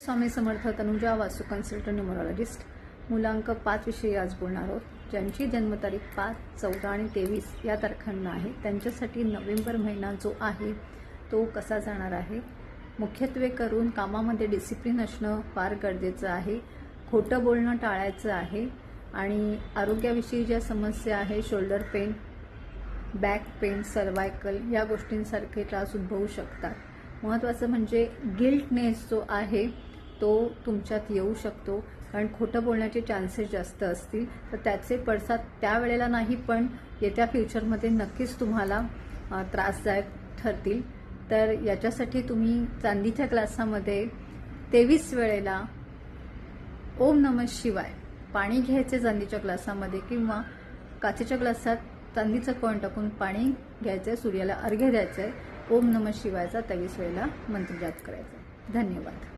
स्वामी समर्थ तनुजा वास्तु consultant numerologist मुलांक 5 विषयी आज बोलणार आहोत. ज्यांची जन्मतारीख 5, 14 आणि 23 या तारखांना आहे त्यांच्यासाठी नोव्हेंबर महिना जो आहे तो कसा जाणार आहे. मुख्यत्वे करून कामामध्ये डिसिप्लिन असणं फार गरजेचं आहे. खोटं बोलणं टाळायचं आहे आणि आरोग्याविषयी ज्या समस्या आहे shoulder pain, back pain, cervical या गोष्टींसारखे त्रास उद्भवू शकतात. महत्त्वाचं म्हणजे गिल्टनेस जो आहे तो तुमच्यात येऊ शकतो कारण खोटं बोलण्याचे चान्सेस जास्त असतील तर त्याचे पडसाद त्यावेळेला नाही पण येत्या फ्युचरमध्ये नक्कीच तुम्हाला त्रासदायक ठरतील. तर याच्यासाठी तुम्ही चांदीच्या ग्लासामध्ये 23 वेळेला ओम नमः शिवाय पाणी घ्यायचे चांदीच्या ग्लासामध्ये किंवा काचेच्या ग्लासात चांदीचं कण टाकून पाणी घ्यायचं, सूर्याला अर्घ्य द्यायचं आहे. ओम नमः शिवायचा 23 वेळेला मंत्र जाप करायचा. धन्यवाद.